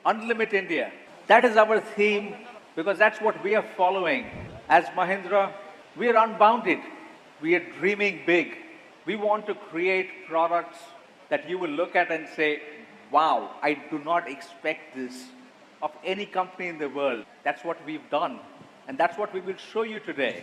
Unlimit India. That is our theme because that's what we are following. As Mahindra, we are unbounded. We are dreaming big. We want to create products that you will look at and say, wow, I do not expect this of any company in the world. That's what we've done. And that's what we will show you today.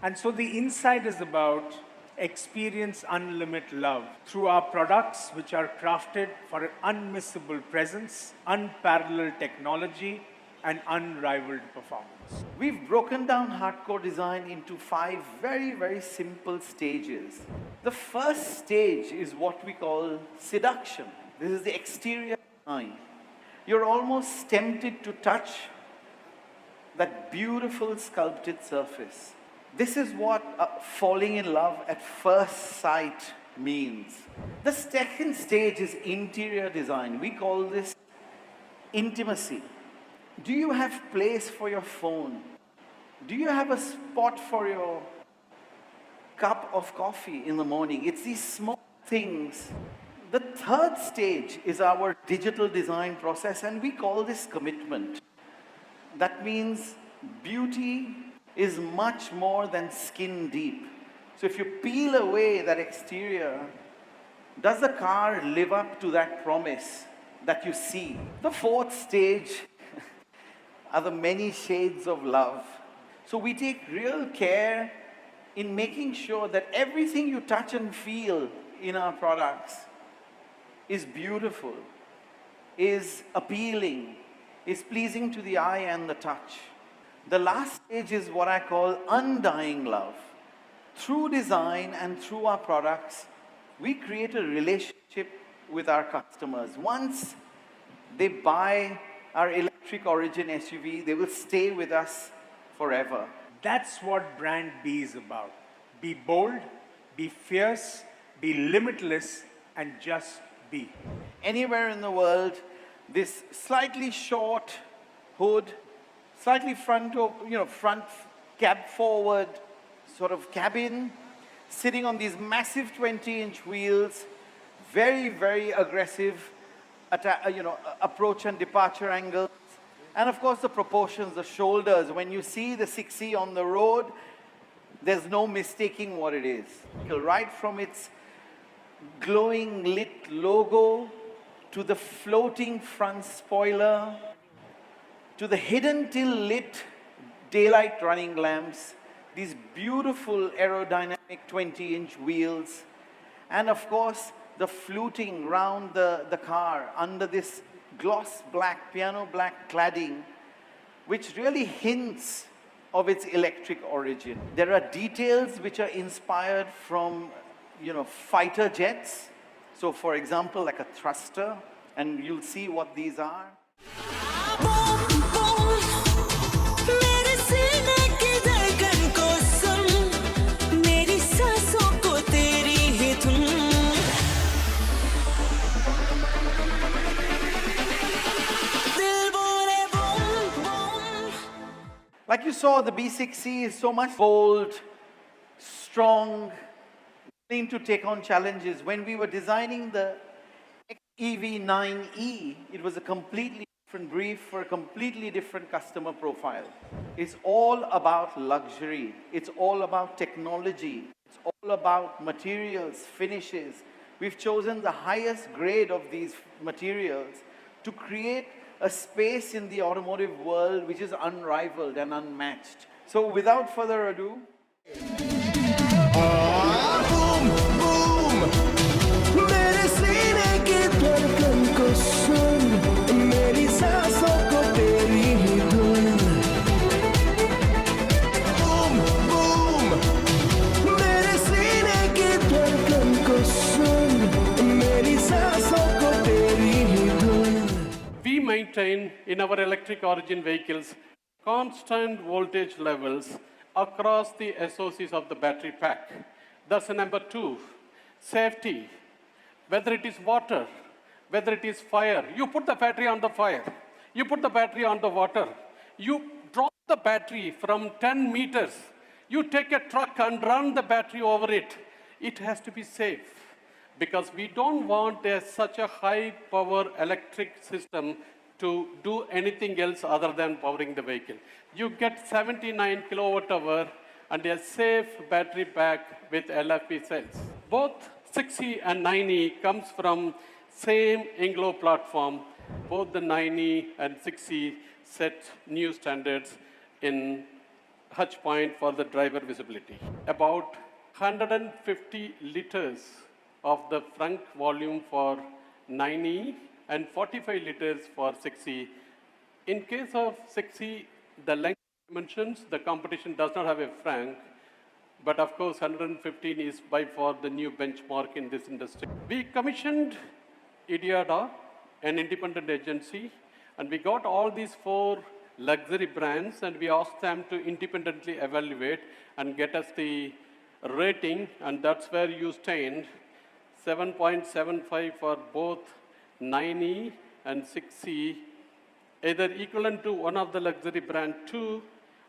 And so the insight is about experience unlimited love through our products, which are crafted for an unmissable presence, unparalleled technology, and unrivaled performance. We've broken down hardcore design into 5 very, very simple stages. The first stage is what we call seduction. This is the exterior design. You're almost tempted to touch that beautiful sculpted surface. This is what falling in love at first sight means. The second stage is interior design. We call this intimacy. Do you have place for your phone? Do you have a spot for your cup of coffee in the morning? It's these small things. The third stage is our digital design process, and we call this commitment. That means beauty is much more than skin deep. So if you peel away that exterior, does the car live up to that promise that you see? The fourth stage are the many shades of love. So we take real care in making sure that everything you touch and feel in our products is beautiful, is appealing, is pleasing to the eye and the touch. The last stage is what I call undying love. Through design and through our products, we create a relationship with our customers. Once they buy our Electric Origin SUV, they will stay with us forever. That's what brand B is about. Be bold, be fierce, be limitless, and just be. Anywhere in the world, this slightly short hood, slightly front cab forward sort of cabin, sitting on these massive 20-inch wheels, very, very aggressive approach and departure angles. And of course the proportions, the shoulders. When you see the 6E on the road, there's no mistaking what it is. Right from its glowing lit logo, to the floating front spoiler, to the hidden till lit daylight running lamps, these beautiful aerodynamic 20-inch wheels, and of course the fluting round the car under this gloss black, piano black cladding, which really hints of its electric origin. There are details which are inspired from fighter jets. So for example, like a thruster, and you'll see what these are. Like you saw, the B6C is so much bold, strong, willing to take on challenges. When we were designing the XEV 9E, it was a completely different brief for a completely different customer profile. It's all about luxury. It's all about technology. It's all about materials, finishes. We've chosen the highest grade of these materials to create a space in the automotive world which is unrivaled and unmatched. So without further ado, we maintain in our electric origin vehicles constant voltage levels across the SOCs of the battery pack. That's number 2, safety. Whether it is water, whether it is fire, you put the battery on the fire, you put the battery on the water, you drop the battery from 10 meters, you take a truck and run the battery over it. It has to be safe, because we don't want such a high power electric system to do anything else other than powering the vehicle. You get 79 kilowatt hour and a safe battery pack with LFP cells. Both 6E and 9E comes from same Anglo platform. Both the 9E and 6E set new standards in Hutch point for the driver visibility. About 150 liters of the front volume for 9E and 45 liters for 6E. In case of 6E, the length dimensions, the competition does not have a frank, but of course 115 is by far the new benchmark in this industry. We commissioned IDIADA, an independent agency, and we got all these 4 luxury brands and we asked them to independently evaluate and get us the rating, and that's where you stand. 7.75 for both 9E and 6E, either equivalent to one of the luxury brand 2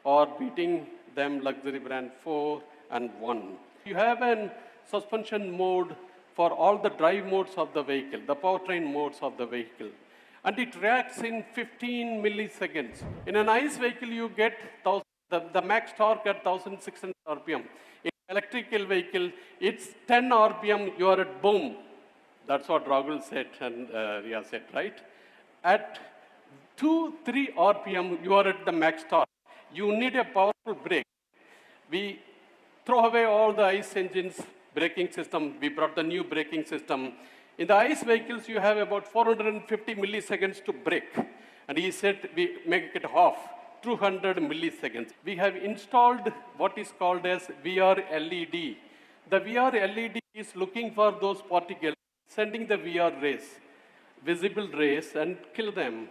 or beating them luxury brand 4 and 1. You have a suspension mode for all the drive modes of the vehicle, the powertrain modes of the vehicle. And it reacts in 15 milliseconds. In an ICE vehicle, you get the max torque at 1600 RPM. In electrical vehicle, it's 10 RPM, you are at boom. That's what Rahul said and Ria said, right? At 2-3 RPM, you are at the max torque. You need a powerful brake. We throw away all the ICE engines braking system. We brought the new braking system. In the ICE vehicles, you have about 450 milliseconds to brake. And he said we make it half, 200 milliseconds. We have installed what is called as VR LED. The VR LED is looking for those particles, sending the VR rays, visible rays, and kill them.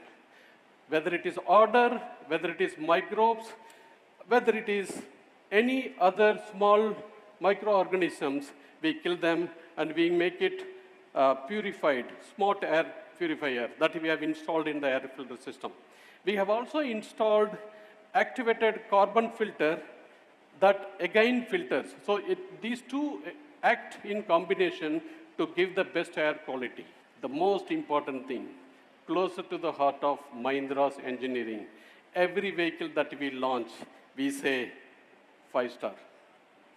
Whether it is odor, whether it is microbes, whether it is any other small microorganisms, we kill them and we make it purified, smart air purifier that we have installed in the air filter system. We have also installed activated carbon filter that again filters. So these two act in combination to give the best air quality. The most important thing, closer to the heart of Mahindra's engineering, every vehicle that we launch, we say 5-star.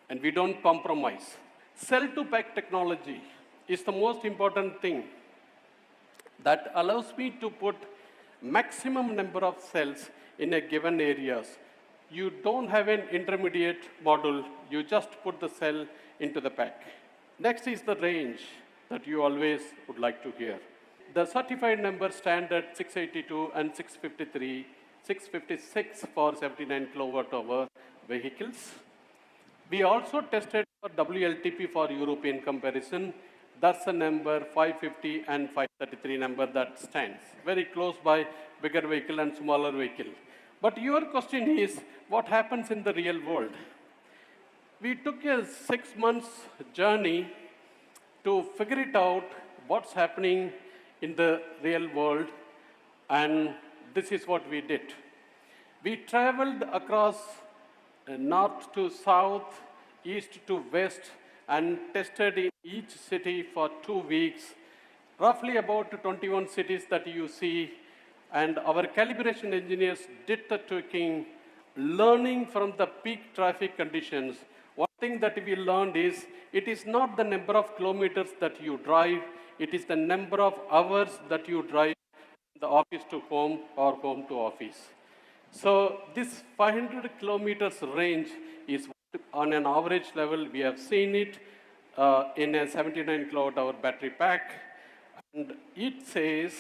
And we don't compromise. Cell-to-pack technology is the most important thing that allows me to put maximum number of cells in a given areas. You don't have an intermediate module, you just put the cell into the pack. Next is the range that you always would like to hear. The certified numbers stand at 682 and 653, 656 for 79 kilowatt hour vehicles. We also tested for WLTP for European comparison. That's the number 550 and 533 number that stands. Very close by bigger vehicle and smaller vehicle. But your question is, what happens in the real world? We took a 6 months journey to figure it out what's happening in the real world, and this is what we did. We traveled across north to south, east to west, and tested in each city for 2 weeks, roughly about 21 cities that you see, and our calibration engineers did the tweaking, learning from the peak traffic conditions. One thing that we learned is, it is not the number of kilometers that you drive, it is the number of hours that you drive the office to home or home to office. So this 500 kilometers range is on an average level. We have seen it in a 79 kilowatt hour battery pack. And it says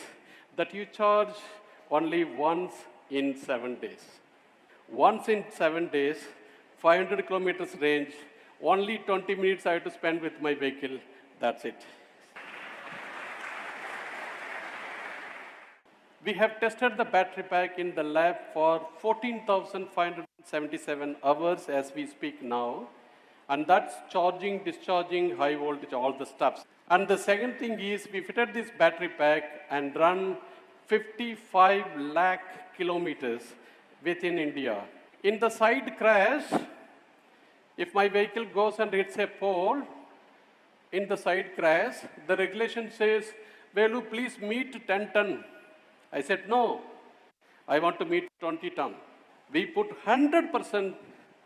that you charge only once in 7 days. Once in 7 days, 500 kilometers range, only 20 minutes I have to spend with my vehicle, that's it. We have tested the battery pack in the lab for 14,577 hours as we speak now. And that's charging, discharging, high voltage, all the stuff. And the second thing is, we fitted this battery pack and run 55 lakh kilometers within India. In the side crash, if my vehicle goes and hits a pole, in the side crash, the regulation says, Velu, please meet 10 ton. I said, no, I want to meet 20 ton. We put 100%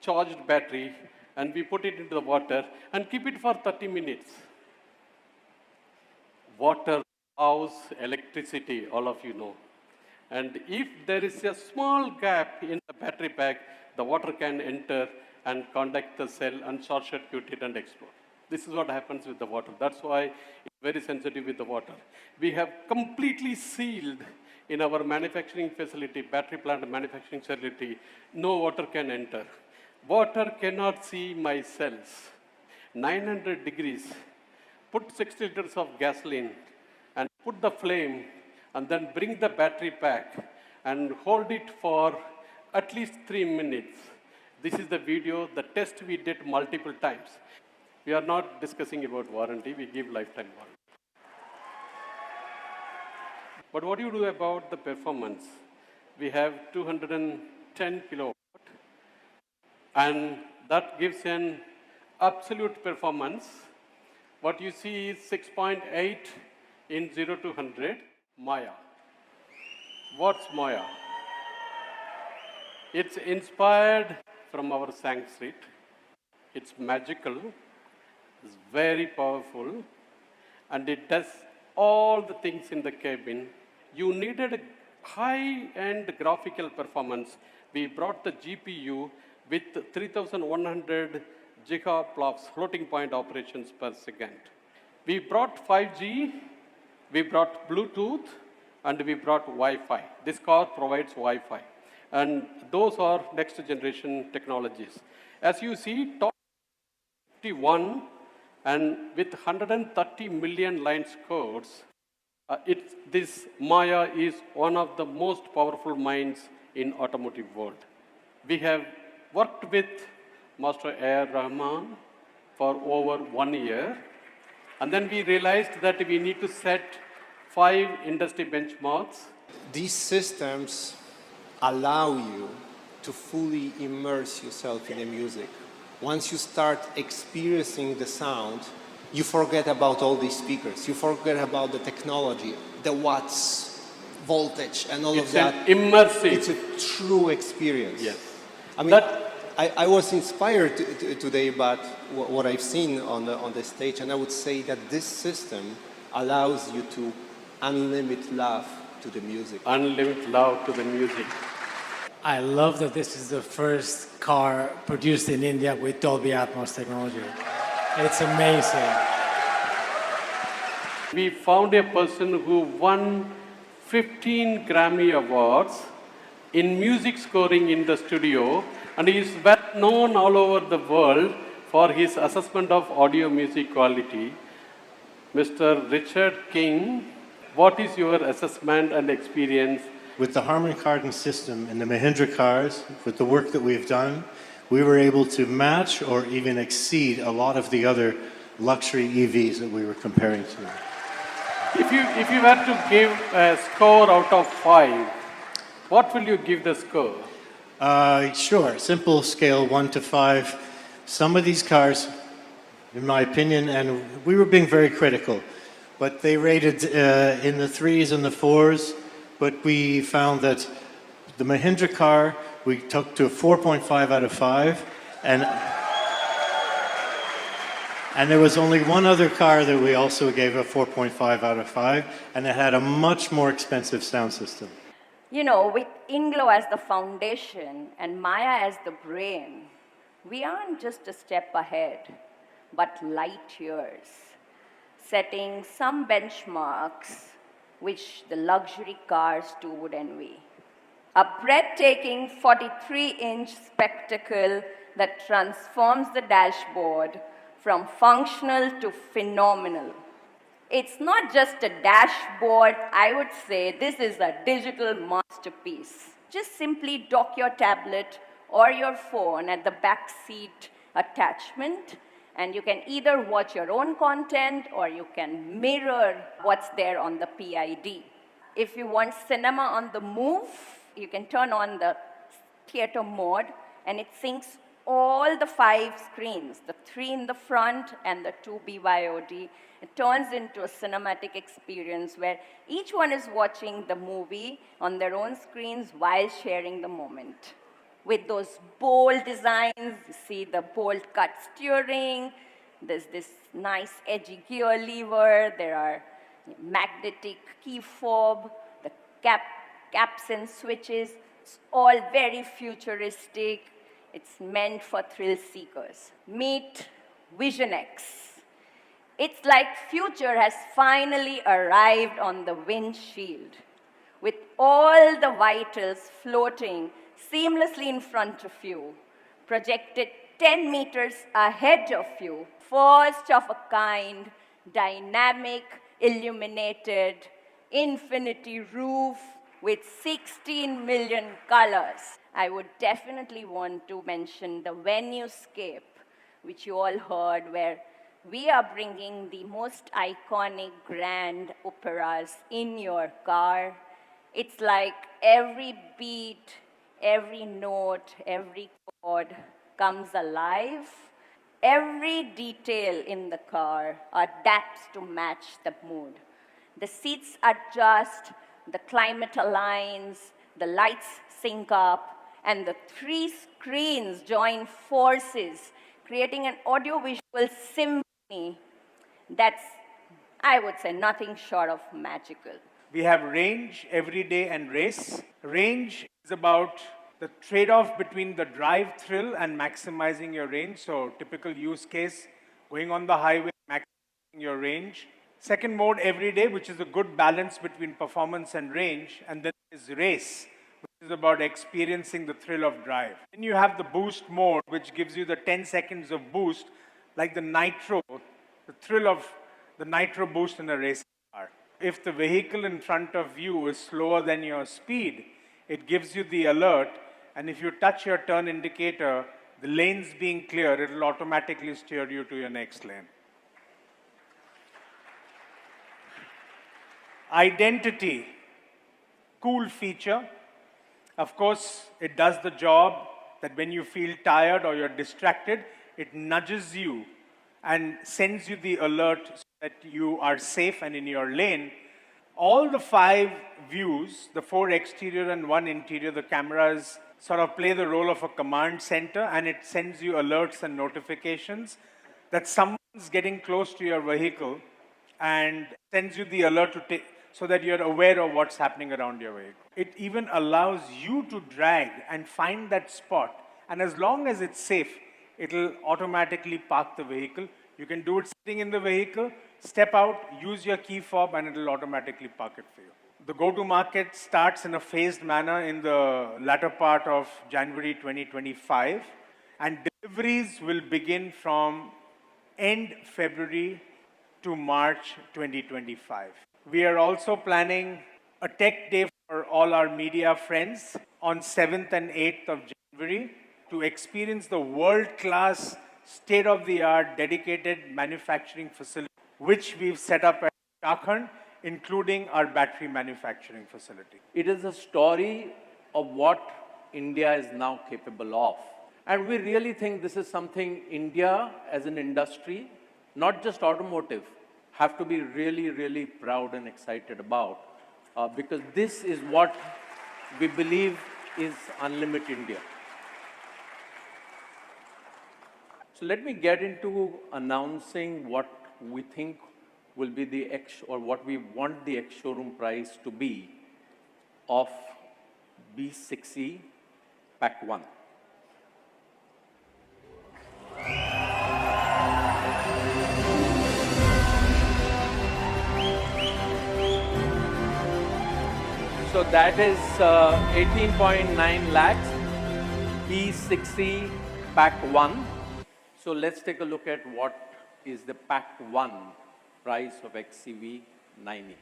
charged battery and we put it into the water and keep it for 30 minutes. Water house electricity, all of you know. And if there is a small gap in the battery pack, the water can enter and conduct the cell and short circuit it and explode. This is what happens with the water. That's why it's very sensitive with the water. We have completely sealed in our manufacturing facility, battery plant manufacturing facility, no water can enter. Water cannot see my cells. 900 degrees. Put 60 liters of gasoline and put the flame and then bring the battery pack and hold it for at least 3 minutes. This is the video, the test we did multiple times. We are not discussing about warranty, we give lifetime warranty. But what do you do about the performance? We have 210 kilowatt and that gives an absolute performance. What you see is 6.8 in 0 to 100, Maya. What's Maya? It's inspired from our Sanskrit. It's magical, it's very powerful, and it does all the things in the cabin. You needed a high-end graphical performance. We brought the GPU with 3,100 gigaflops floating point operations per second. We brought 5G, we brought Bluetooth, and we brought Wi-Fi. This car provides Wi-Fi. And those are next generation technologies. As you see, top 51 and with 130 million lines codes, this Maya is one of the most powerful minds in automotive world. We have worked with Master A.R. Rahman for over 1 year. And then we realized that we need to set 5 industry benchmarks. These systems allow you to fully immerse yourself in the music. Once you start experiencing the sound, you forget about all these speakers. You forget about the technology, the watts, voltage, and all of that. It's immersive. It's a true experience. Yes. I mean, I was inspired today by what I've seen on the stage, and I would say that this system allows you to unlimit love to the music. Unlimit love to the music. I love that this is the first car produced in India with Dolby Atmos technology. It's amazing. We found a person who won 15 Grammy Awards in music scoring in the studio, and he is well known all over the world for his assessment of audio music quality. Mr. Richard King, what is your assessment and experience? With the Harman Kardon system in the Mahindra cars, with the work that we've done, we were able to match or even exceed a lot of the other luxury EVs that we were comparing to. If you were to give a score out of 5, what will you give the score? Sure, simple scale 1 to 5. Some of these cars, in my opinion, and we were being very critical, but they rated in the 3s and the 4s, but we found that the Mahindra car, we took to a 4.5 out of 5, and there was only one other car that we also gave a 4.5 out of 5, and it had a much more expensive sound system. You know, with Inglo as the foundation and Maya as the brain, we aren't just a step ahead, but light years, setting some benchmarks which the luxury cars too would envy. A breathtaking 43-inch spectacle that transforms the dashboard from functional to phenomenal. It's not just a dashboard, I would say this is a digital masterpiece. Just simply dock your tablet or your phone at the back seat attachment, and you can either watch your own content or you can mirror what's there on the PID. If you want cinema on the move, you can turn on the theater mode and it syncs all the 5 screens, the 3 in the front and the 2 BYOD. It turns into a cinematic experience where each one is watching the movie on their own screens while sharing the moment. With those bold designs, you see the bold cut steering, there's this nice edgy gear lever, there are magnetic key fob, the caps and switches. It's all very futuristic. It's meant for thrill seekers. Meet Vision X. It's like future has finally arrived on the windshield, with all the vitals floating seamlessly in front of you, projected 10 meters ahead of you, first of a kind, dynamic, illuminated, infinity roof with 16 million colors. I would definitely want to mention the venue-scape, which you all heard, where we are bringing the most iconic grand operas in your car. It's like every beat, every note, every chord comes alive. Every detail in the car adapts to match the mood. The seats adjust, the climate aligns, the lights sync up, and the 3 screens join forces, creating an audiovisual symphony that's, I would say, nothing short of magical. We have range, everyday, and race. Range is about the trade-off between the drive thrill and maximizing your range. So typical use case, going on the highway, maximizing your range. Second mode, everyday, which is a good balance between performance and range. And then is race, which is about experiencing the thrill of drive. Then you have the boost mode, which gives you the 10 seconds of boost, like the nitro, the thrill of the nitro boost in a race car. If the vehicle in front of you is slower than your speed, it gives you the alert, and if you touch your turn indicator, the lanes being clear, it will automatically steer you to your next lane. Identity, cool feature. Of course, it does the job that when you feel tired or you're distracted, it nudges you and sends you the alert so that you are safe and in your lane. All the 5 views, the 4 exterior and 1 interior, the cameras sort of play the role of a command center, and it sends you alerts and notifications that someone's getting close to your vehicle and sends you the alert to take, so that you're aware of what's happening around your vehicle. It even allows you to drag and find that spot, and as long as it's safe, it'll automatically park the vehicle. You can do it sitting in the vehicle, step out, use your key fob, and it'll automatically park it for you. The go-to-market starts in a phased manner in the latter part of January 2025, and deliveries will begin from end February to March 2025. We are also planning a tech day for all our media friends on 7th and 8th of January to experience the world-class, state-of-the-art, dedicated manufacturing facility, which we've set up at Chakhand, including our battery manufacturing facility. It is a story of what India is now capable of. And we really think this is something India as an industry, not just automotive, have to be really, really proud and excited about, because this is what we believe is Unlimit India. So let me get into announcing what we think will be the or what we want the ex-showroom price to be of B60 Pack 1. So that is 18.9 lakhs, B60 Pack 1. So let's take a look at what is the Pack 1 price of XEV 9e.